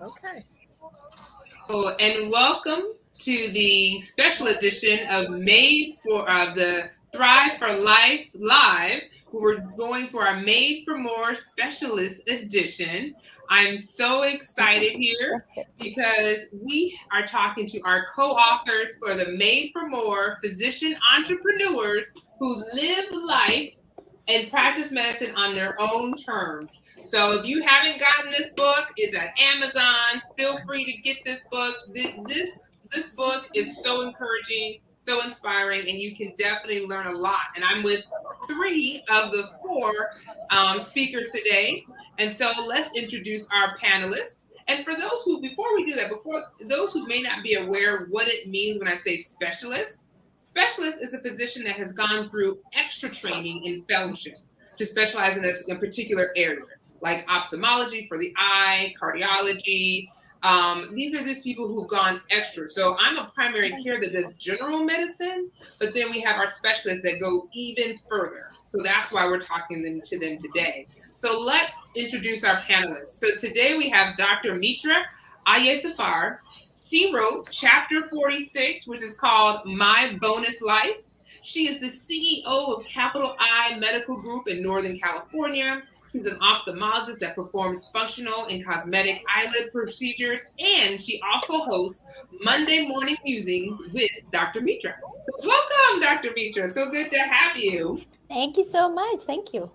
Okay. Oh, and welcome to the special edition of Made for the Thrive for Life Live. We're going for our Made for More Specialist Edition. I'm so excited here That's it. because we are talking to our co-authors for the Made for More physician entrepreneurs who live life and practice medicine on their own terms. So if you haven't gotten this book, it's at Amazon. Feel free to get this book. This book is so encouraging, so inspiring, and you can definitely learn a lot. And I'm with three of the four speakers today. And so let's introduce our panelists. And for those who, before we do that, before those who may not be aware of what it means when I say specialist, specialist is a physician that has gone through extra training in fellowship to specialize in a particular area, like ophthalmology for the eye, cardiology. These are just people who've gone extra. So I'm a primary care that does general medicine, but then we have our specialists that go even further. So that's why we're talking to them today. So let's introduce our panelists. So today we have Dr. Mitra Ayesafar. She wrote chapter 46, which is called My Bonus Life. She is the CEO of Capital Eye Medical Group in Northern California. She's an ophthalmologist that performs functional and cosmetic eyelid procedures, and she also hosts Monday Morning Musings with Dr. Mitra. So welcome, Dr. Mitra. So good to have you. Thank you so much. Thank you.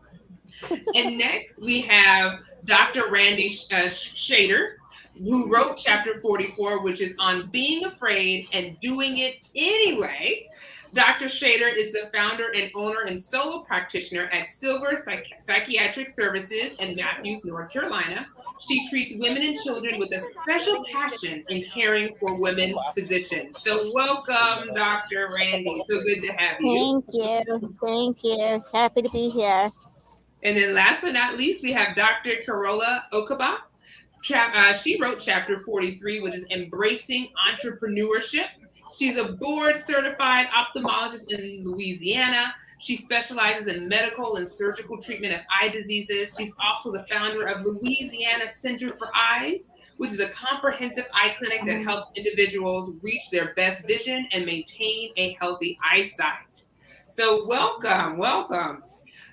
And next we have Dr. Randy Shader, who wrote chapter 44, which is on being afraid and doing it anyway. Dr. Shader is the founder and owner and solo practitioner at Silver Psychiatric Services in Matthews, North Carolina. She treats women and children with a special passion in caring for women physicians. So welcome, Dr. Randy. So good to have you. Thank you. Thank you. Happy to be here. And then last but not least, we have Dr. Carola Okaba. She wrote chapter 43, which is Embracing Entrepreneurship. She's a board certified ophthalmologist in Louisiana. She specializes in medical and surgical treatment of eye diseases. She's also the founder of Louisiana Center for Eyes, which is a comprehensive eye clinic that helps individuals reach their best vision and maintain a healthy eyesight. So welcome, welcome.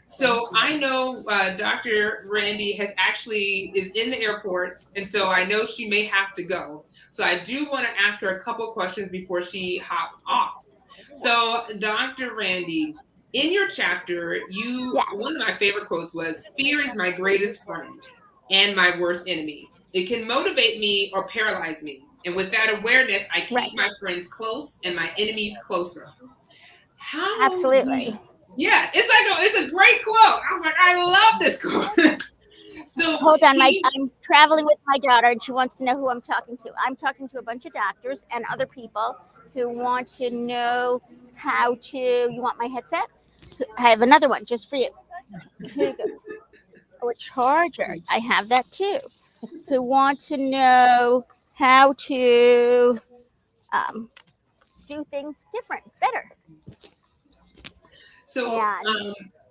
So I know Dr. Randy is in the airport, and so I know she may have to go. So I do want to ask her a couple questions before she hops off. So Dr. Randy, in your chapter, one of my favorite quotes was, "Fear is my greatest friend and my worst enemy. It can motivate me or paralyze me. And with that awareness, I keep my friends close and my enemies closer." Absolutely. Yeah, it's a great quote. I was like, I love this quote. So hold on, I'm traveling with my daughter, and she wants to know who I'm talking to. I'm talking to a bunch of doctors and other people who want to know how to. You want my headset? I have another one just for you. Oh, a charger. I have that too. Who want to know how to do things different, better. So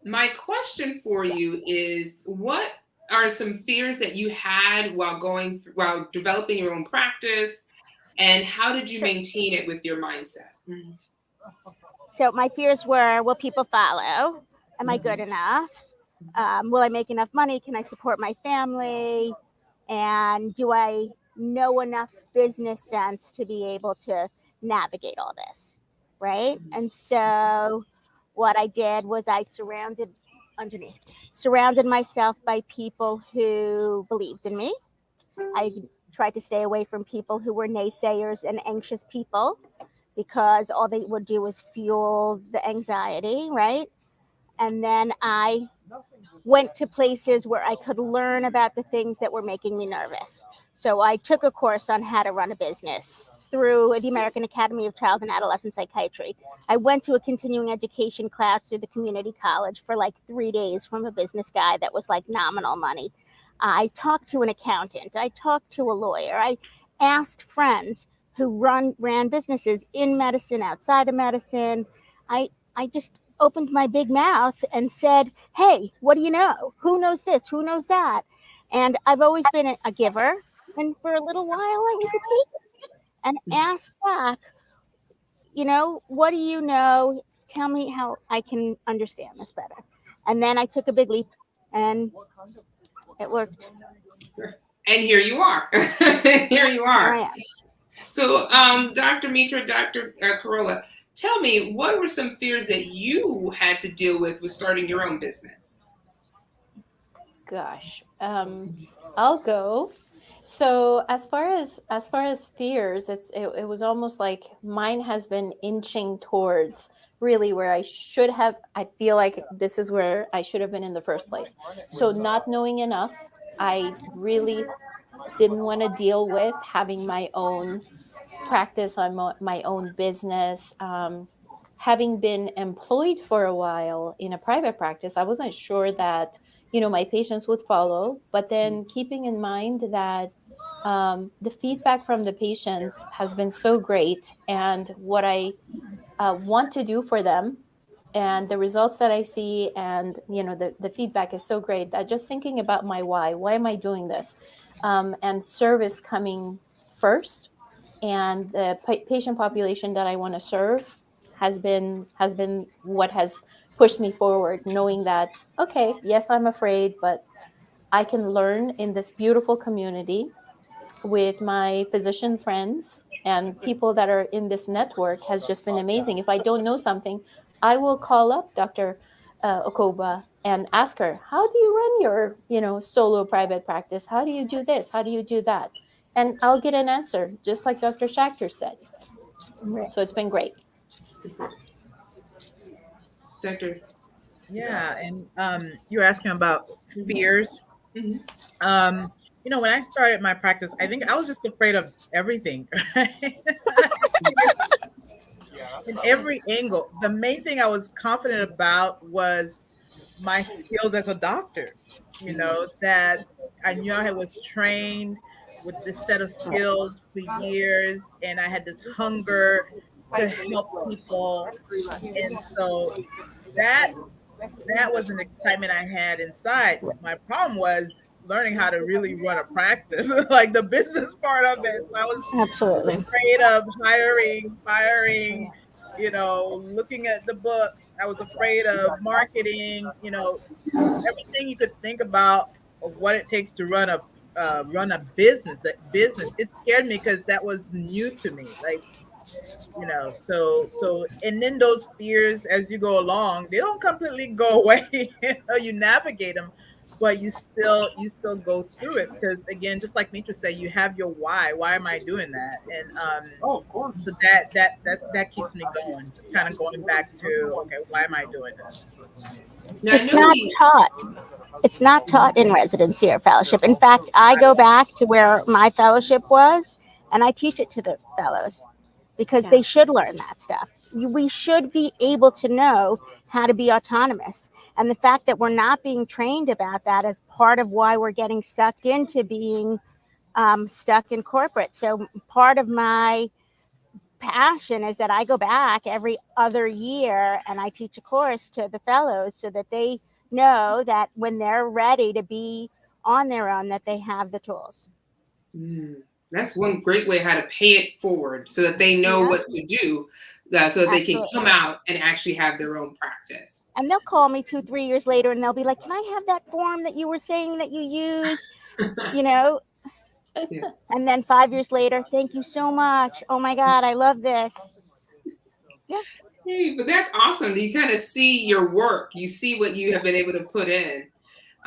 my question for you is, what are some fears that you had while developing your own practice, and how did you maintain it with your mindset? So my fears were, will people follow? Am I good enough? Will I make enough money? Can I support my family? And do I know enough business sense to be able to navigate all this? Right. And so what I did was I surrounded myself by people who believed in me. I tried to stay away from people who were naysayers and anxious people, because all they would do was fuel the anxiety, right? And then I went to places where I could learn about the things that were making me nervous. So I took a course on how to run a business through the American Academy of Child and Adolescent Psychiatry. I went to a continuing education class through the community college for like 3 days from a business guy that was like nominal money. I talked to an accountant. I talked to a lawyer. I asked friends who ran businesses in medicine, outside of medicine. I just opened my big mouth and said, hey, what do you know? Who knows this? Who knows that? And I've always been a giver. And for a little while, I hesitated and asked back, what do you know? Tell me how I can understand this better. And then I took a big leap and it worked. And here you are. Here you Here I are. am. So, Dr. Mitra, Dr. Carolla, tell me, what were some fears that you had to deal with starting your own business? Gosh, I'll go. So as far as fears, it was almost like mine has been inching towards really where I should have. I feel like this is where I should have been in the first place. So not knowing enough, I really didn't want to deal with having my own practice on my own business. Having been employed for a while in a private practice, I wasn't sure that my patients would follow. But then keeping in mind that the feedback from the patients has been so great, and what I want to do for them, and the results that I see, and the feedback is so great that just thinking about my why am I doing this, and service coming first, and the patient population that I want to serve has been what has pushed me forward, knowing that, okay, yes, I'm afraid, but I can learn in this beautiful community with my physician friends, and people that are in this network has just been amazing. If I don't know something, I will call up Dr. Okoba and ask her, how do you run your solo private practice? How do you do this? How do you do that? And I'll get an answer, just like Dr. Schachter said. Right. So it's been great. Dr. Yeah, and you're asking about fears. Mhm. When I started my practice, I think I was just afraid of everything, right? In every angle. The main thing I was confident about was my skills as a doctor. That I knew I was trained with this set of skills for years, and I had this hunger to help people. And so that was an excitement I had inside. My problem was learning how to really run a practice, like the business part of it. So I was Absolutely. afraid of hiring, firing, looking at the books. I was afraid of marketing, everything you could think about of what it takes to run a business. That business, it scared me because that was new to me. Like, so and then those fears, as you go along, they don't completely go away. You navigate them, but you still go through it, because again, just like Mitra said, you have your why am I doing that? And so that keeps me going, kind of going back to, okay, why am I doing this? Now, It's not taught. It's not taught in residency or fellowship. In fact, I go back to where my fellowship was and I teach it to the fellows, because they should learn that stuff. We should be able to know how to be autonomous. And the fact that we're not being trained about that is part of why we're getting sucked into being stuck in corporate. So part of my passion is that I go back every other year and I teach a course to the fellows so that they know that when they're ready to be on their own, that they have the tools. That's one great way how to pay it forward, so that they know what to do, so that they can come out and actually have their own practice. And they'll call me 2-3 years later and they'll be like, can I have that form that you were saying that you use? Yeah. And then 5 years later, thank you so much. Oh my God, I love this. Yeah. Hey, but that's awesome. You kind of see your work. You see what you have been able to put in.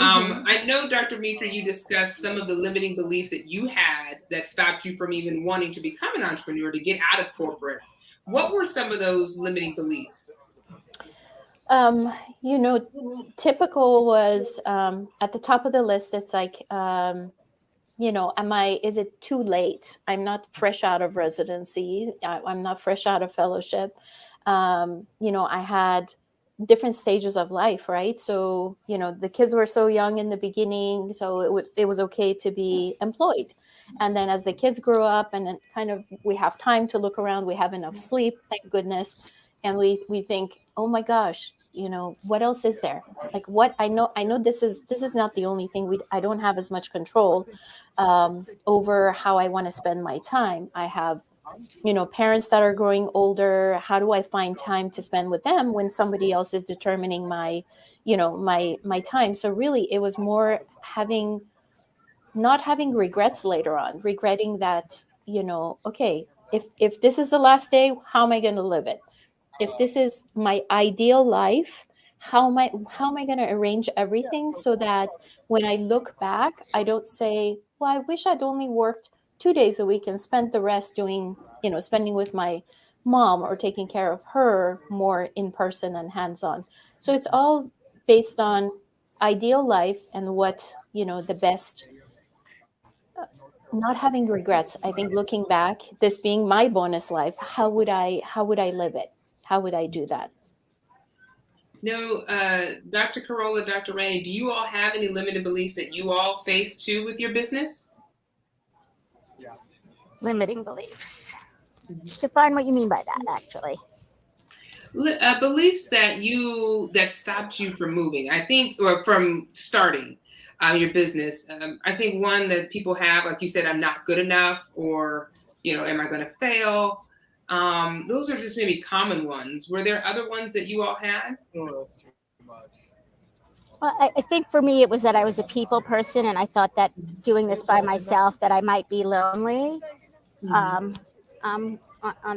I know, Dr. Mitra, you discussed some of the limiting beliefs that you had that stopped you from even wanting to become an entrepreneur, to get out of corporate. What were some of those limiting beliefs? Typical was at the top of the list. It's like, is it too late? I'm not fresh out of residency. I'm not fresh out of fellowship. I had different stages of life, right? So, the kids were so young in the beginning, so it was okay to be employed. And then as the kids grew up, and then kind of we have time to look around, we have enough sleep, thank goodness. And we think, oh my gosh, what else is there? Like, what I know this is not the only thing. I don't have as much control over how I want to spend my time. I have, parents that are growing older. How do I find time to spend with them when somebody else is determining my time? So really, it was more not having regrets later on, regretting that, okay, if this is the last day, how am I going to live it? If this is my ideal life, how am I going to arrange everything so that when I look back, I don't say, well, I wish I'd only worked 2 days a week and spent the rest doing, spending with my mom or taking care of her more in person and hands-on. So it's all based on ideal life and what, the best, not having regrets. I think looking back, this being my bonus life, how would I live it? How would I do that? No, Dr. Carolla, Dr. Rainey, do you all have any limited beliefs that you all face too with your business? Limiting beliefs. Define what you mean by that, actually. Beliefs that stopped you from moving, I think, or from starting your business. I think one that people have, like you said, I'm not good enough, or, am I going to fail? Those are just maybe common ones. Were there other ones that you all had? Well, I think for me, it was that I was a people person, and I thought that doing this by myself, that I might be lonely. On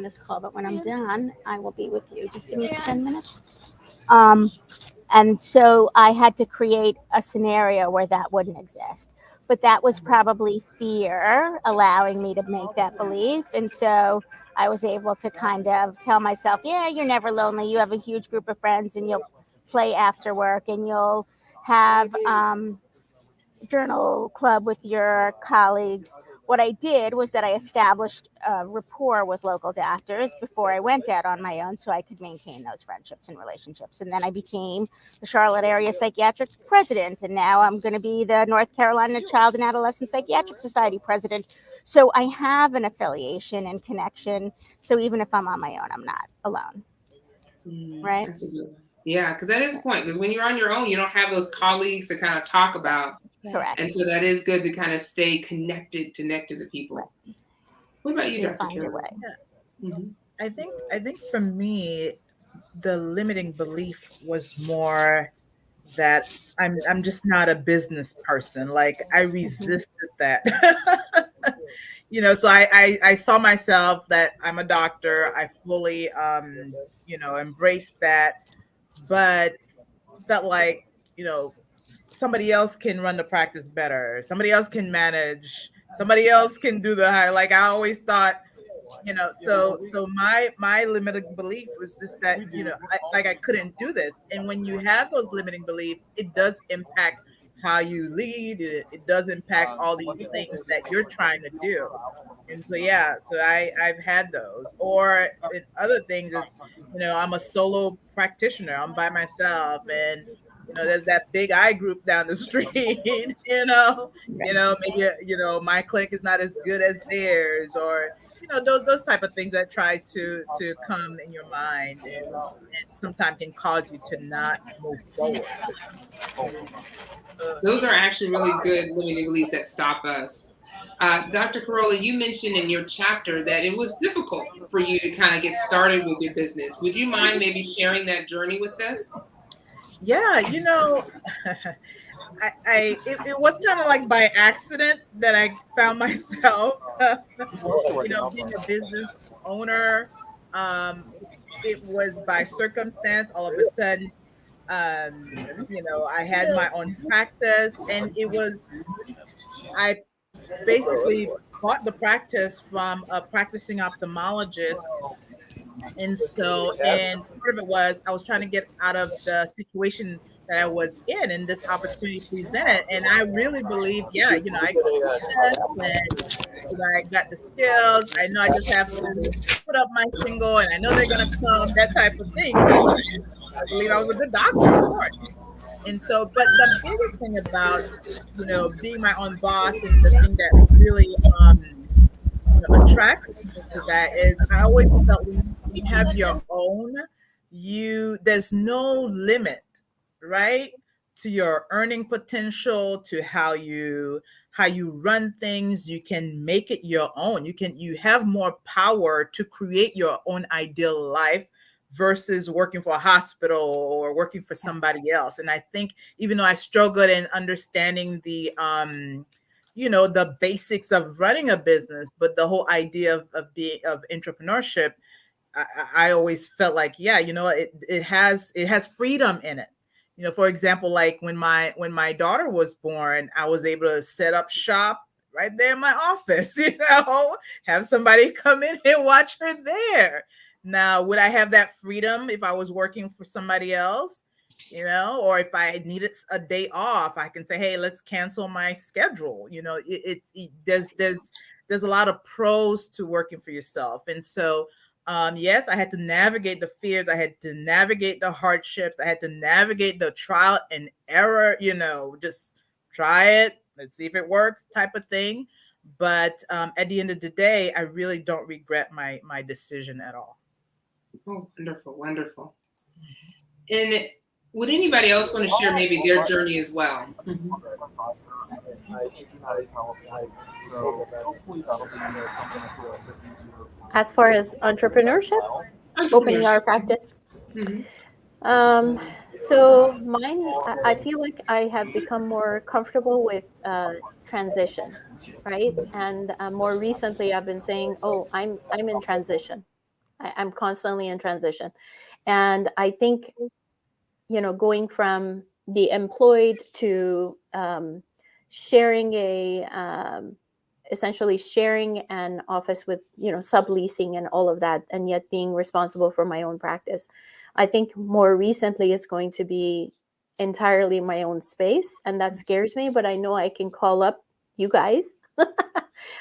this call, but when I'm done, I will be with you. Just give me 10 minutes. And so I had to create a scenario where that wouldn't exist. But that was probably fear allowing me to make that belief. And so I was able to kind of tell myself, yeah, you're never lonely. You have a huge group of friends, and you'll play after work, and you'll have journal club with your colleagues. What I did was that I established a rapport with local doctors before I went out on my own, so I could maintain those friendships and relationships. And then I became the Charlotte Area Psychiatric President, and now I'm going to be the North Carolina Child and Adolescent Psychiatric Society President. So I have an affiliation and connection. So even if I'm on my own, I'm not alone. Right? That's a good one. Yeah, because that is the point. Because when you're on your own, you don't have those colleagues to kind of talk about. Correct. And so that is good to kind of stay connected to people. Right. What about you, Dr. Carroll? I think for me, the limiting belief was more that I'm just not a business person. Like, I resisted that. So I saw myself that I'm a doctor. I fully embraced that, but felt like, somebody else can run the practice better. Somebody else can manage. Somebody else can do the higher. Like, I always thought, so my limiting belief was just that, I couldn't do this. And when you have those limiting beliefs, it does impact how you lead. It does impact all these things that you're trying to do. And so I've had those. Or other things is, I'm a solo practitioner. I'm by myself, and there's that big I group down the street. Maybe my clinic is not as good as theirs, or those type of things that try to come in your mind, and sometimes can cause you to not move forward. Those are actually really good limiting beliefs that stop us. Dr. Carolla, you mentioned in your chapter that it was difficult for you to kind of get started with your business. Would you mind maybe sharing that journey with us? Yeah, it was kind of like by accident that I found myself, being a business owner. It was by circumstance. All of a sudden, I had my own practice, and I basically bought the practice from a practicing ophthalmologist. And part of it was I was trying to get out of the situation that I was in, and this opportunity presented. And I really believe, I got this, and I got the skills. I know I just have to put up my shingle, and I know they're going to come, that type of thing. I believe I was a good doctor, of course. And so, but the bigger thing about, being my own boss, and the thing that really attracted me to that is I always felt when you have your own, there's no limit, right, to your earning potential, to how you run things. You can make it your own. You have more power to create your own ideal life versus working for a hospital or working for somebody else. And I think, even though I struggled in understanding the basics of running a business, but the whole idea of entrepreneurship, I always felt like, yeah, it has freedom in it. For example, like when my daughter was born, I was able to set up shop right there in my office, have somebody come in and watch her there. Now, would I have that freedom if I was working for somebody else? Or if I needed a day off, I can say, hey, let's cancel my schedule. There's a lot of pros to working for yourself. And so, yes, I had to navigate the fears. I had to navigate the hardships. I had to navigate the trial and error, just try it. Let's see if it works type of thing. But at the end of the day, I really don't regret my decision at all. Oh, wonderful, wonderful. And would anybody else want to share maybe their journey as well? As far as entrepreneurship, opening our practice. So mine, I feel like I have become more comfortable with transition, right? And more recently, I've been saying, "Oh, I'm in transition. I'm constantly in transition," and I think, going from the employed to essentially sharing an office with, subleasing and all of that, and yet being responsible for my own practice. I think more recently it's going to be entirely my own space, and that scares me, but I know I can call up you guys.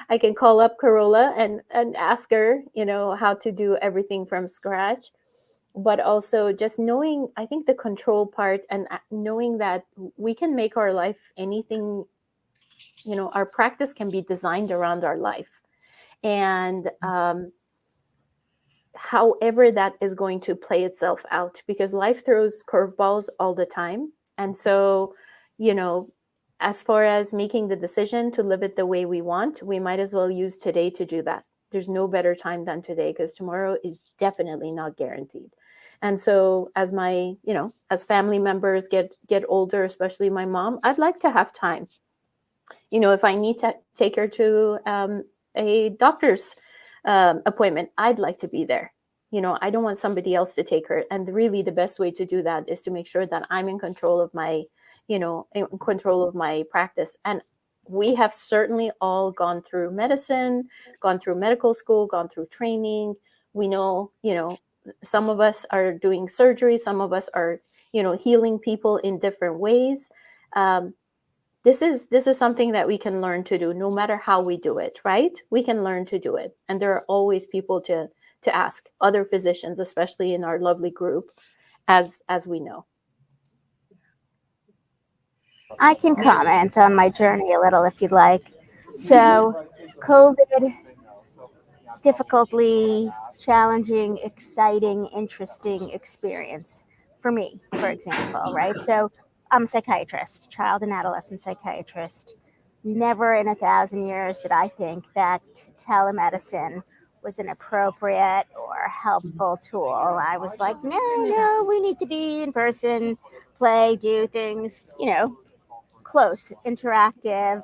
I can call up Carola and ask her, how to do everything from scratch. But also just knowing, I think, the control part, and knowing that we can make our life anything, our practice can be designed around our life. And however that is going to play itself out, because life throws curveballs all the time. And so, as far as making the decision to live it the way we want, we might as well use today to do that. There's no better time than today, because tomorrow is definitely not guaranteed. And so as as family members get older, especially my mom, I'd like to have time. If I need to take her to a doctor's appointment, I'd like to be there. I don't want somebody else to take her. And really the best way to do that is to make sure that I'm in control of my, in control of my practice. And we have certainly all gone through medicine, gone through medical school, gone through training. We know, some of us are doing surgery. Some of us are, healing people in different ways. This is something that we can learn to do, no matter how we do it, right? We can learn to do it. And there are always people to ask, other physicians, especially in our lovely group, as we know. I can comment on my journey a little if you'd like. So COVID, difficultly challenging, exciting, interesting experience for me, for example, right? So I'm a psychiatrist, child and adolescent psychiatrist. Never in 1,000 years did I think that telemedicine was an appropriate or helpful tool. I was like, no, we need to be in person, play, do things, close, interactive.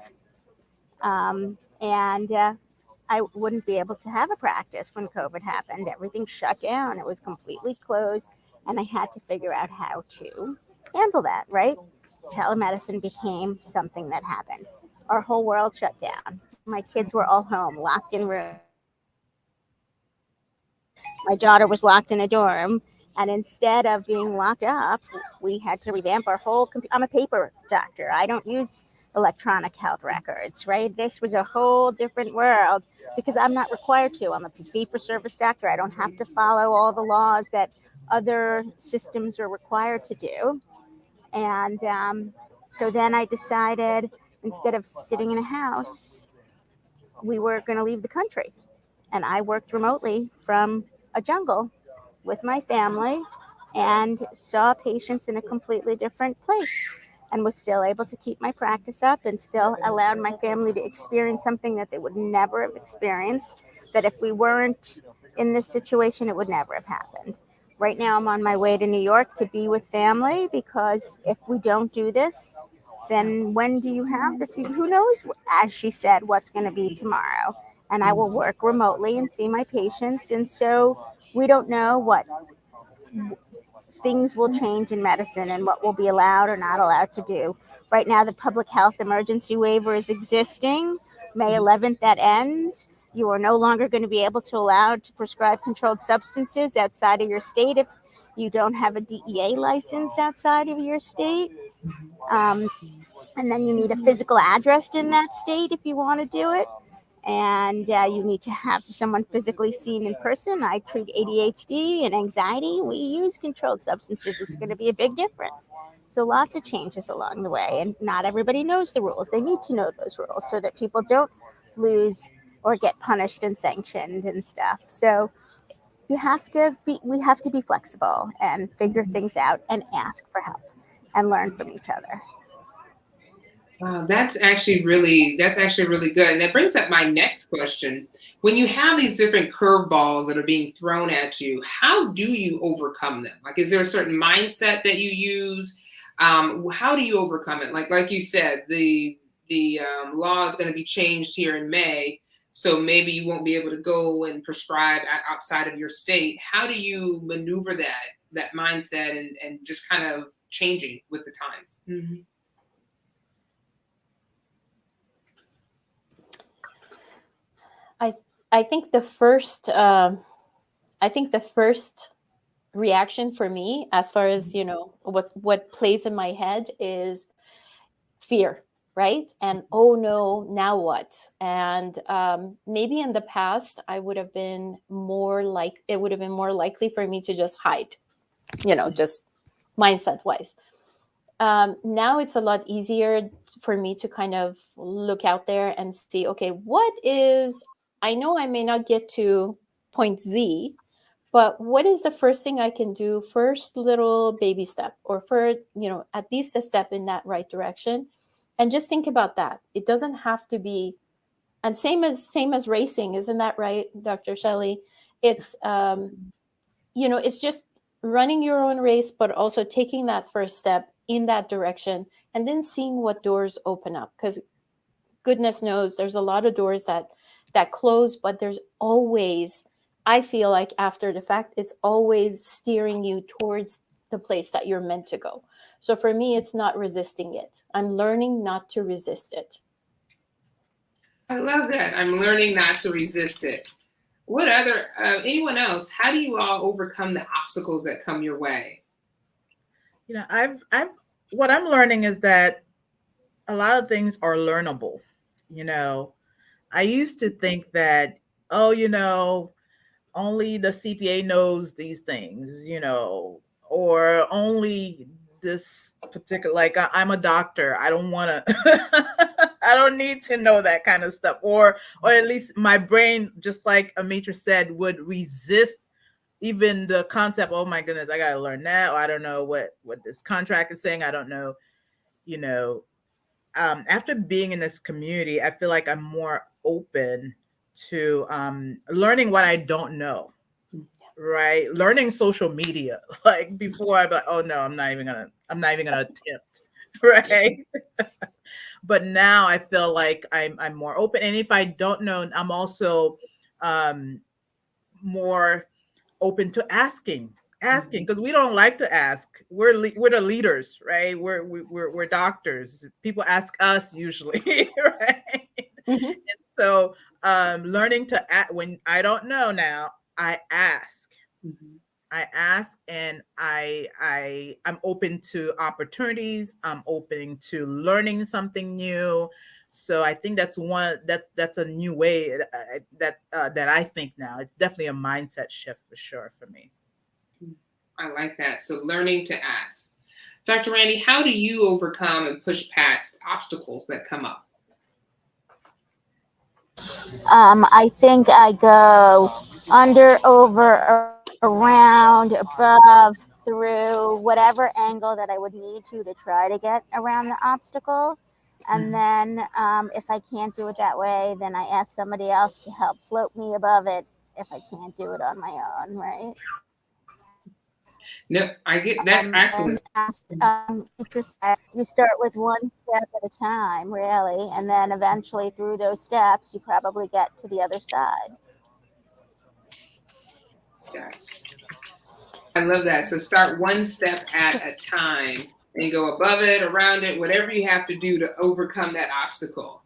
And I wouldn't be able to have a practice when COVID happened. Everything shut down. It was completely closed. And I had to figure out how to handle that, right? Telemedicine became something that happened. Our whole world shut down. My kids were all home, locked in rooms. My daughter was locked in a dorm. And instead of being locked up, we had to revamp our whole I'm a paper doctor. I don't use electronic health records, right? This was a whole different world because I'm not required to. I'm a fee-for-service doctor. I don't have to follow all the laws that other systems are required to do. And so then I decided, instead of sitting in a house, we were going to leave the country. And I worked remotely from a jungle with my family and saw patients in a completely different place, and was still able to keep my practice up and still allowed my family to experience something that they would never have experienced, that if we weren't in this situation, it would never have happened. Right now, I'm on my way to New York to be with family, because if we don't do this, then when do you have the future? Who knows, as she said, what's going to be tomorrow? And I will work remotely and see my patients. And so we don't know what things will change in medicine and what will be allowed or not allowed to do. Right now, the public health emergency waiver is existing. May 11th, that ends. You are no longer going to be able to allow to prescribe controlled substances outside of your state if you don't have a DEA license outside of your state. And then you need a physical address in that state if you want to do it. And you need to have someone physically seen in person. I treat ADHD and anxiety. We use controlled substances. It's going to be a big difference. So lots of changes along the way. And not everybody knows the rules. They need to know those rules so that people don't lose or get punished and sanctioned and stuff. So we have to be flexible and figure things out and ask for help and learn from each other. Wow, that's actually really good. And that brings up my next question. When you have these different curveballs that are being thrown at you, how do you overcome them? Like, is there a certain mindset that you use? How do you overcome it? Like you said, the law is going to be changed here in May, so maybe you won't be able to go and prescribe outside of your state. How do you maneuver that mindset and just kind of changing with the times? Mm-hmm. I think the first reaction for me, as far as what plays in my head, is fear, right? And oh no, now what? And maybe in the past, it would have been more likely for me to just hide, just mindset wise. Now it's a lot easier for me to kind of look out there and see, okay, I know I may not get to point Z, but what is the first thing I can do? First little baby step, or at least a step in that right direction. And just think about that. It doesn't have to be, and same as racing, isn't that right, Dr. Shelley? It's, it's just running your own race, but also taking that first step in that direction and then seeing what doors open up. Because goodness knows there's a lot of doors that close, but there's always, I feel like after the fact, it's always steering you towards the place that you're meant to go. So for me, it's not resisting it. I'm learning not to resist it. I love that. I'm learning not to resist it. What other, anyone else, how do you all overcome the obstacles that come your way? What I'm learning is that a lot of things are learnable. I used to think that, only the CPA knows these things, or only this particular, like I'm a doctor. I don't want to, I don't need to know that kind of stuff. Or at least my brain, just like Amitra said, would resist even the concept. Oh my goodness, I got to learn that. Or I don't know what this contract is saying. I don't know, after being in this community, I feel like I'm more open to learning what I don't know, right? Learning social media. Like before, I'd be like, oh no, I'm not even gonna attempt, right? But now I feel like I'm more open, and if I don't know, I'm also more open to asking, because we don't like to ask. We're the leaders, right? We're doctors. People ask us usually, right? Mm-hmm. And so learning to ask when I don't know now, I ask. Mm-hmm. I ask, and I'm open to opportunities. I'm open to learning something new. So I think that's a new way that I think now. It's definitely a mindset shift for sure for me. I like that. So learning to ask. Dr. Randy, how do you overcome and push past obstacles that come up? I think I go under, over, around, above, through whatever angle that I would need to try to get around the obstacle. And then if I can't do it that way, then I ask somebody else to help float me above it if I can't do it on my own, right? No, I get that's excellent. You start with one step at a time, really, and then eventually through those steps, you probably get to the other side. Yes. I love that. So start one step at a time and go above it, around it, whatever you have to do to overcome that obstacle.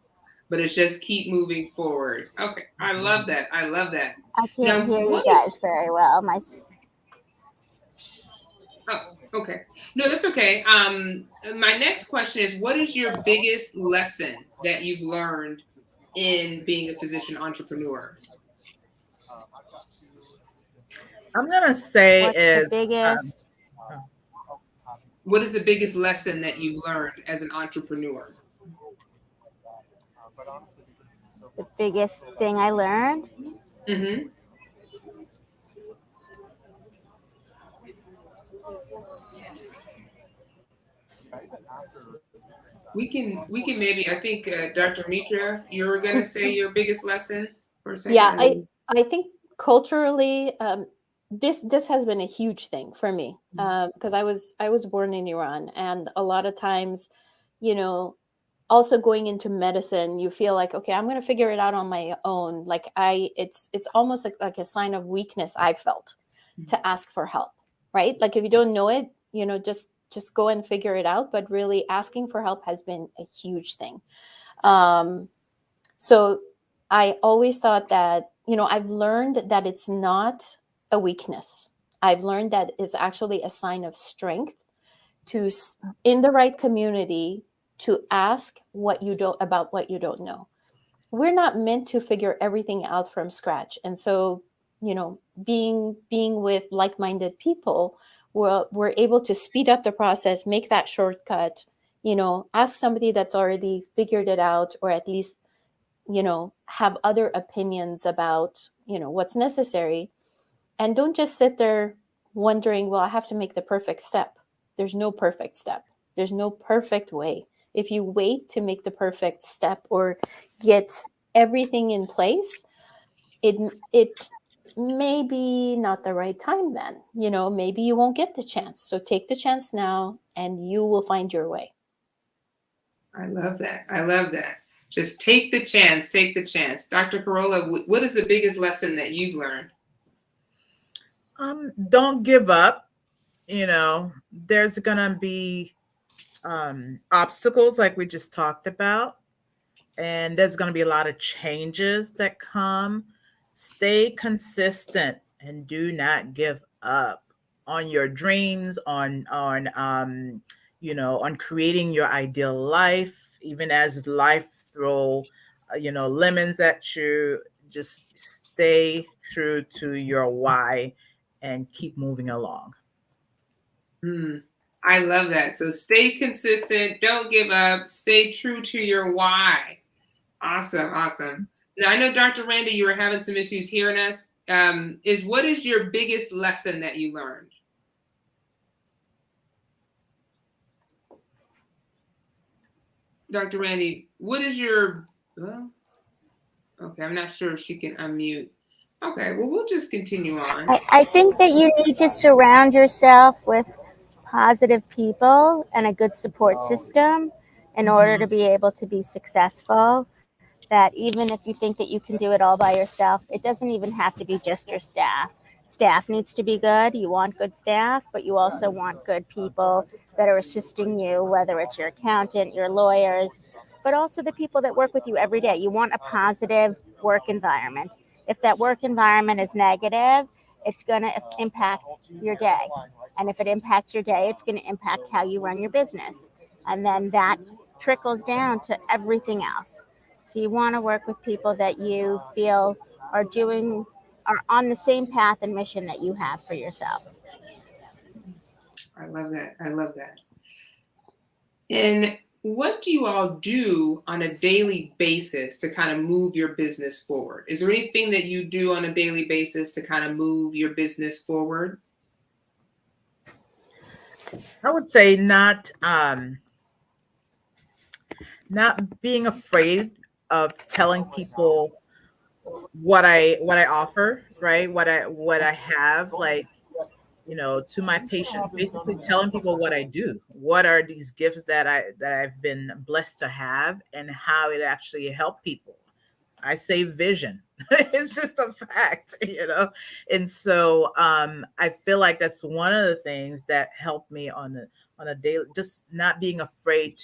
But it's just keep moving forward. Okay. I love that. I love that. I can't hear you guys very well. Oh, okay. No, that's okay. My next question is, what is your biggest lesson that you've learned in being a physician entrepreneur? I'm gonna say what is the biggest lesson that you've learned as an entrepreneur? The biggest thing I learned? Mm-hmm. We can maybe, I think, Dr. Mitra, you were going to say your biggest lesson for a second. Yeah, I think culturally, this has been a huge thing for me because I was born in Iran, and a lot of times, you know, also going into medicine, you feel like, okay, I'm going to figure it out on my own. Like it's almost like a sign of weakness I felt to ask for help, right? Like if you don't know it, you know, just go and figure it out. But really asking for help has been a huge thing. So I always thought that, you know, I've learned that it's not a weakness. I've learned that it's actually a sign of strength to, in the right community, to ask about what you don't know. We're not meant to figure everything out from scratch. And so, you know, being with like-minded people, we're able to speed up the process, make that shortcut, you know, ask somebody that's already figured it out, or at least, you know, have other opinions about, you know, what's necessary. And don't just sit there wondering, well, I have to make the perfect step. There's no perfect step. There's no perfect way. If you wait to make the perfect step or get everything in place, it's maybe not the right time then. You know, maybe you won't get the chance. So take the chance now and you will find your way. I love that. I love that. Just take the chance. Take the chance. Dr. Carolla, what is the biggest lesson that you've learned? Don't give up. You know, there's gonna be obstacles like we just talked about, and there's going to be a lot of changes that come. Stay consistent and do not give up on your dreams, on you know, on creating your ideal life. Even as life throw lemons at you, just stay true to your why and keep moving along. I love that. So stay consistent, don't give up, stay true to your why. Awesome, awesome. Now I know, Dr. Randy, you were having some issues hearing us. What is your biggest lesson that you learned? Dr. Randy, what is your, okay, I'm not sure if she can unmute. Okay, well, we'll just continue on. I think that you need to surround yourself with positive people and a good support system in order to be able to be successful. That even if you think that you can do it all by yourself, it doesn't even have to be just your staff. Staff needs to be good. You want good staff, but you also want good people that are assisting you, whether it's your accountant, your lawyers, but also the people that work with you every day. You want a positive work environment. If that work environment is negative, it's going to impact your day. And if it impacts your day, it's going to impact how you run your business. And then that trickles down to everything else. So you want to work with people that you feel are on the same path and mission that you have for yourself. I love that. I love that. And what do you all do on a daily basis to kind of move your business forward? Is there anything that you do on a daily basis to kind of move your business forward? I would say not being afraid of telling people what I offer, right? What I have, like, to my patients, basically telling people what I do. What are these gifts that I've been blessed to have, and how it actually helped people. I say vision. It's just a fact. And so I feel like that's one of the things that helped me on a daily, just not being afraid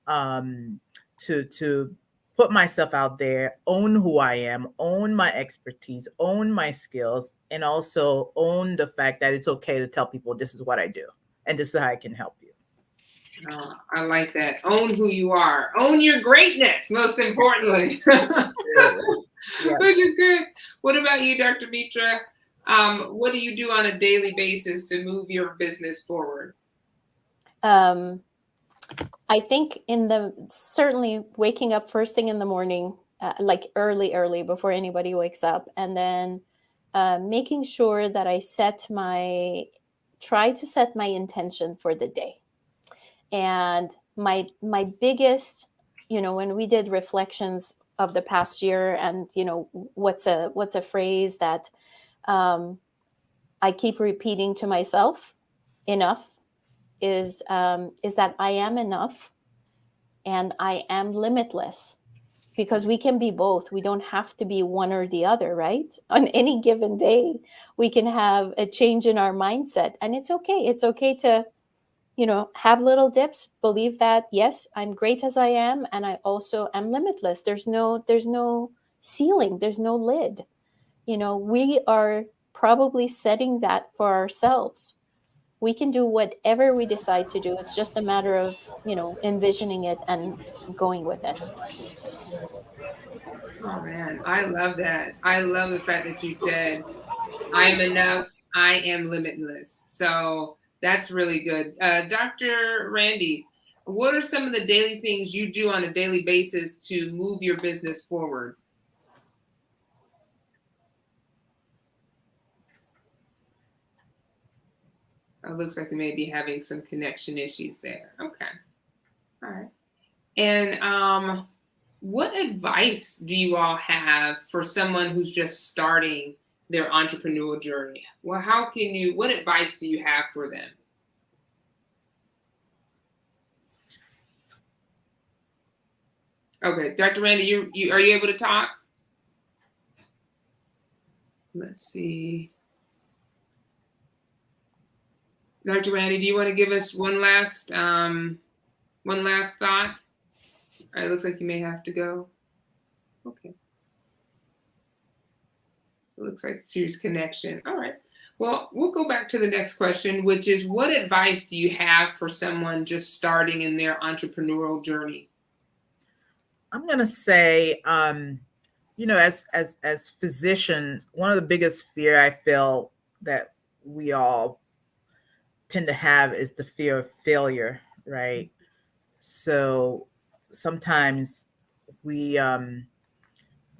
um to put myself out there, own who I am, own my expertise, own my skills, and also own the fact that it's okay to tell people this is what I do and this is how I can help you. I like that. Own who you are. Own your greatness, most importantly. Yeah. Which is good. What about you, Dr. Mitra? What do you do on a daily basis to move your business forward? I think certainly waking up first thing in the morning, like early before anybody wakes up, and then making sure that I try to set my intention for the day. And my biggest, when we did reflections of the past year, and what's a phrase that I keep repeating to myself, enough, is that I am enough and I am limitless, because we can be both. We don't have to be one or the other, right? On any given day, we can have a change in our mindset, and it's okay. It's okay to, have little dips, believe that, yes, I'm great as I am, and I also am limitless. There's no ceiling, there's no lid. We are probably setting that for ourselves. We can do whatever we decide to do. It's just a matter of, envisioning it and going with it. Oh man, I love that. I love the fact that you said, I am enough, I am limitless. So that's really good. Dr. Randy, what are some of the daily things you do on a daily basis to move your business forward? It looks like we may be having some connection issues there. Okay. All right. And what advice do you all have for someone who's just starting their entrepreneurial journey? Well, what advice do you have for them? Okay, Dr. Randy, are you able to talk? Let's see. Dr. Randy, do you want to give us one last thought? All right, looks like you may have to go. Okay. It looks like serious connection. All right. Well, we'll go back to the next question, which is, what advice do you have for someone just starting in their entrepreneurial journey? I'm gonna say, as physicians, one of the biggest fear I feel that we all tend to have is the fear of failure, right? So sometimes we're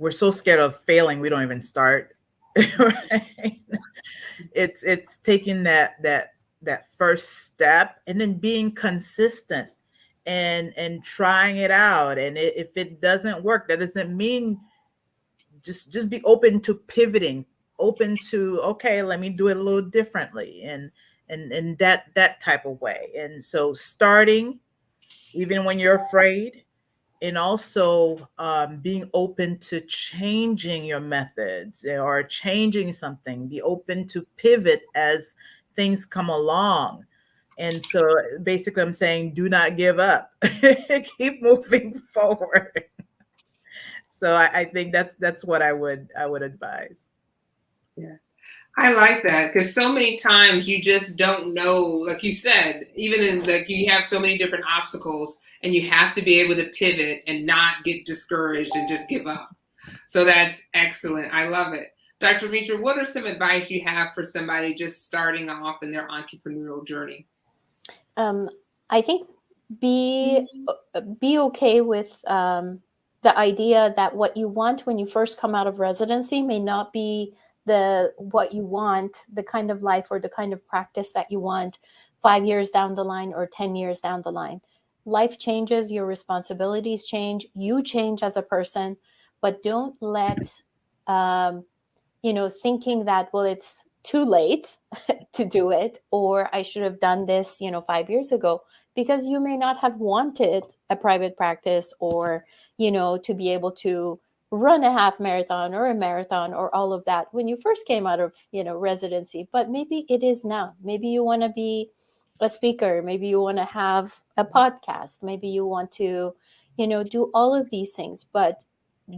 so scared of failing we don't even start. Right? It's taking that first step and then being consistent and trying it out. And if it doesn't work, that doesn't mean just be open to pivoting, open to, okay, let me do it a little differently, and that type of way. And so starting even when you're afraid, and also being open to changing your methods or changing something, be open to pivot as things come along. And so basically I'm saying, do not give up. Keep moving forward. So I think that's what I would advise. Yeah. I like that, because so many times you just don't know, like you said, even in like you have so many different obstacles, and you have to be able to pivot and not get discouraged and just give up. So that's excellent. I love it. Dr. Mitra, what are some advice you have for somebody just starting off in their entrepreneurial journey? I think be okay with the idea that what you want when you first come out of residency may not be what you want, the kind of life or the kind of practice that you want 5 years down the line or 10 years down the line. Life changes, your responsibilities change, you change as a person, but don't let, thinking that, well, it's too late to do it, or I should have done this, 5 years ago, because you may not have wanted a private practice or, to be able to run a half marathon or a marathon or all of that when you first came out of, residency, but maybe it is now. Maybe you want to be a speaker. Maybe you want to have a podcast. Maybe you want to, do all of these things, but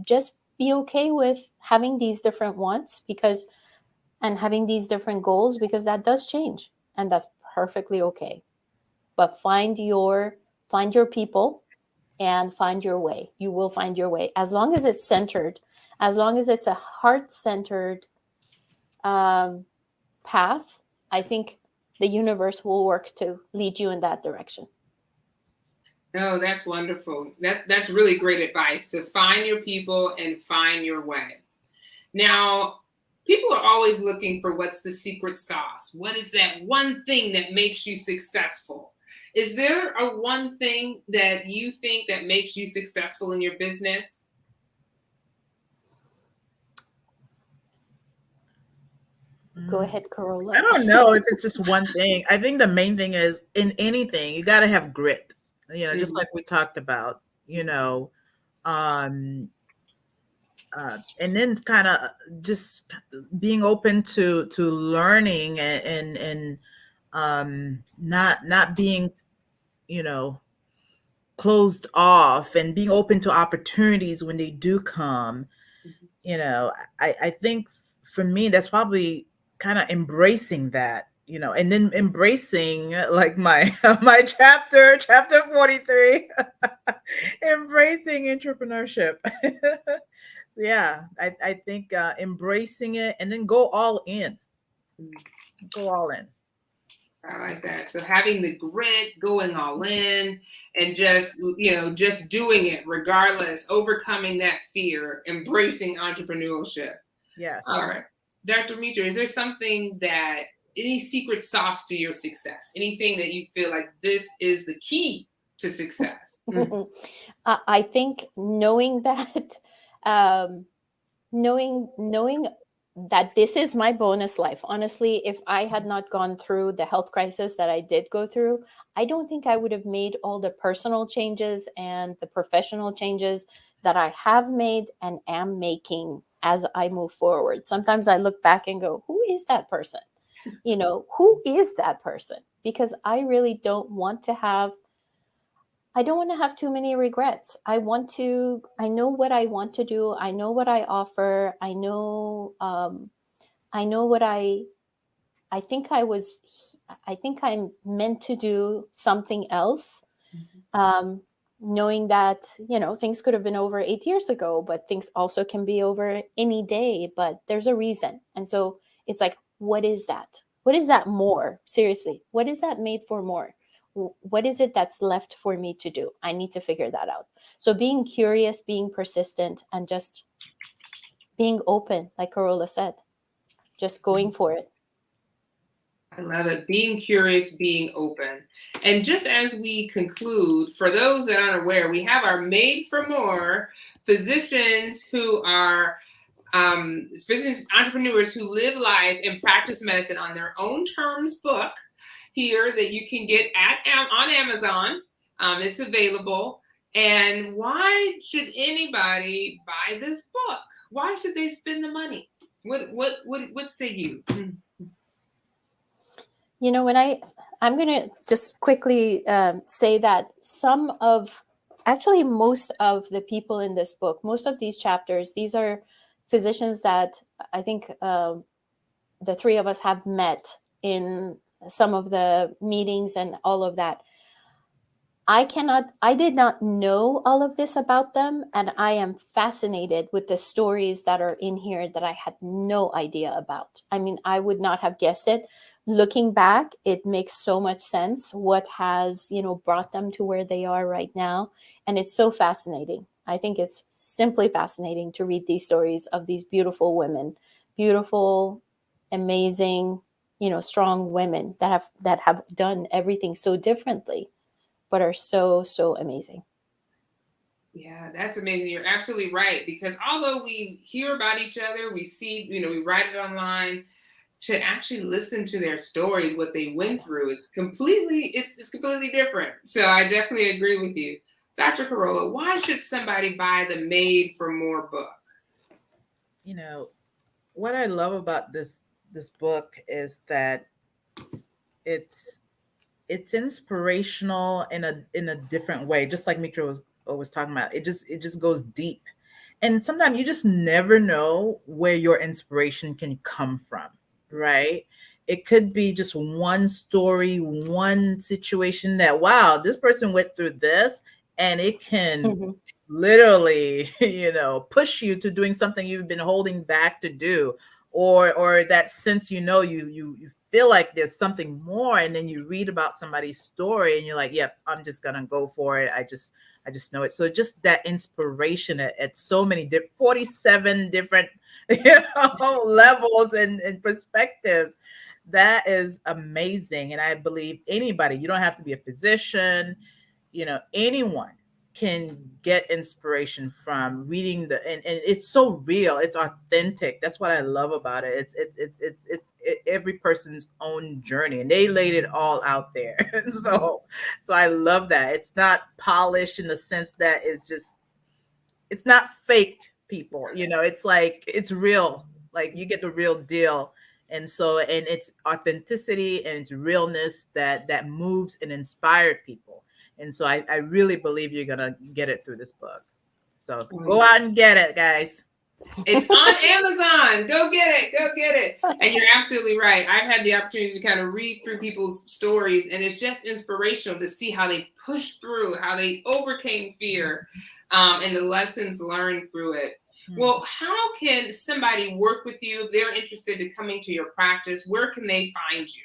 just be okay with having these different wants and having these different goals, because that does change and that's perfectly okay. But find your people and find your way. You will find your way as long as it's centered, as long as it's a heart-centered path. I think the universe will work to lead you in that direction. No, that's wonderful. That's really great advice, to find your people and find your way. Now, people are always looking for what's the secret sauce. What is that one thing that makes you successful? Is there a one thing that you think that makes you successful in your business? Go ahead, Carola. I don't know if it's just one thing. I think the main thing is, in anything, you got to have grit, just like we talked about, and then kind of just being open to learning and not being, closed off, and being open to opportunities when they do come. I think for me, that's probably kind of embracing that, and then embracing, like my my chapter 43, embracing entrepreneurship. Yeah, I think embracing it and then go all in. Go all in. I like that. So having the grit, going all in, and just doing it regardless, overcoming that fear, embracing entrepreneurship. Yes. All right. Dr. Mitra, is there something any secret sauce to your success? Anything that you feel like this is the key to success? I think knowing that, knowing that this is my bonus life. Honestly, if I had not gone through the health crisis that I did go through, I don't think I would have made all the personal changes and the professional changes that I have made and am making as I move forward. Sometimes I look back and go, who is that person? Who is that person? Because I really don't want to have too many regrets. I know what I want to do. I know what I offer. I know what I think I'm meant to do something else. Knowing that, things could have been over 8 years ago, but things also can be over any day, but there's a reason. And so it's like, what is that? What is that more? Seriously, what is that made for more? What is it that's left for me to do? I need to figure that out. So being curious, being persistent, and just being open, like Carola said, just going for it. I love it. Being curious, being open. And just as we conclude, for those that aren't aware, we have our Made for More physicians who are physicians, entrepreneurs who live life and practice medicine on their own terms book here that you can get on Amazon. It's available. And why should anybody buy this book? Why should they spend the money? What say you? I'm going to just quickly say that most of the people in this book, most of these chapters, these are physicians that I think the three of us have met in some of the meetings and all of that. I did not know all of this about them, and I am fascinated with the stories that are in here that I had no idea about. I mean, I would not have guessed it. Looking back, it makes so much sense what has, brought them to where they are right now. And it's so fascinating. I think it's simply fascinating to read these stories of these beautiful women, beautiful, amazing, strong women that have done everything so differently, but are so amazing. Yeah, that's amazing. You're absolutely right. Because although we hear about each other, we see, we write it online, to actually listen to their stories, what they went through, it's completely different. So I definitely agree with you. Dr. Carolla, why should somebody buy the Made for More book? What I love about this book is that it's inspirational in a different way, just like Mitra was talking about. It just goes deep, and sometimes you just never know where your inspiration can come from, right? It could be just one story, one situation that, wow, this person went through this, and it can Mm-hmm. literally push you to doing something you've been holding back to do, or that sense, you feel like there's something more, and then you read about somebody's story and you're like, yep, I'm just gonna go for it. I just know it. So just that inspiration at so many 47 different levels and perspectives, that is amazing. And I believe anybody, you don't have to be a physician, anyone can get inspiration from reading and it's so real, it's authentic. That's what I love about it. It's every person's own journey, and they laid it all out there. So I love that. It's not polished in the sense that it's not fake people, it's like it's real, like you get the real deal. And it's authenticity and it's realness that moves and inspired people. And so I really believe you're gonna get it through this book. So go out and get it, guys. It's on Amazon. Go get it. Go get it. And you're absolutely right. I've had the opportunity to kind of read through people's stories, and it's just inspirational to see how they pushed through, how they overcame fear, and the lessons learned through it. Well, how can somebody work with you if they're interested in coming to your practice? Where can they find you?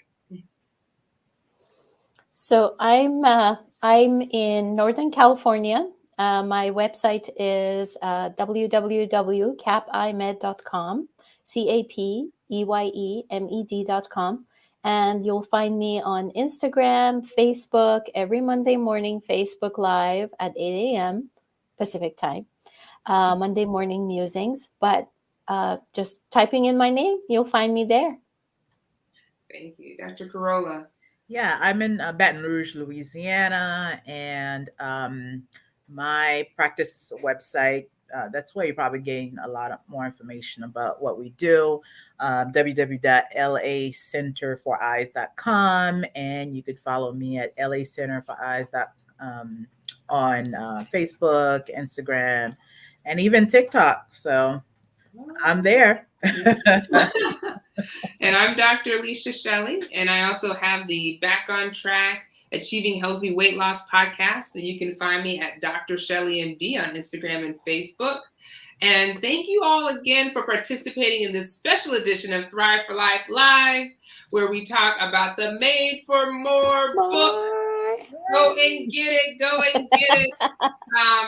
So I'm in Northern California. My website is www.capeymed.com, CAPEYEMED.com. And you'll find me on Instagram, Facebook, every Monday morning, Facebook Live at 8 a.m. Pacific time, Monday morning musings. But just typing in my name, you'll find me there. Thank you. Dr. Carolla. Yeah, I'm in Baton Rouge, Louisiana, and my practice website, that's where you probably gain a lot more information about what we do, www.lacenterforeyes.com, and you could follow me at lacenterforeyes.com on Facebook, Instagram, and even TikTok. So I'm there. And I'm Dr. Alicia Shelley, and I also have the Back on Track Achieving Healthy Weight Loss podcast, and you can find me at Dr. Shelley MD on Instagram and Facebook. And thank you all again for participating in this special edition of Thrive for Life Live, where we talk about the Made for More book. Go and get it. Go and get it.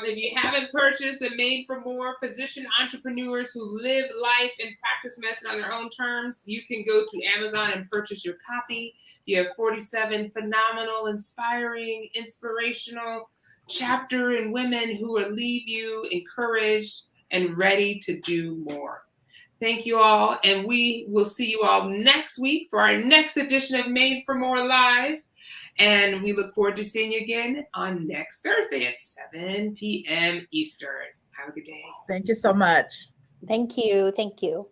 If you haven't purchased the Made for More Physician Entrepreneurs Who Live Life and Practice Medicine on Their Own Terms, you can go to Amazon and purchase your copy. You have 47 phenomenal, inspiring, inspirational chapter and women who will leave you encouraged and ready to do more. Thank you all. And we will see you all next week for our next edition of Made for More Live. And we look forward to seeing you again on next Thursday at 7 p.m. Eastern. Have a good day. Thank you so much. Thank you. Thank you.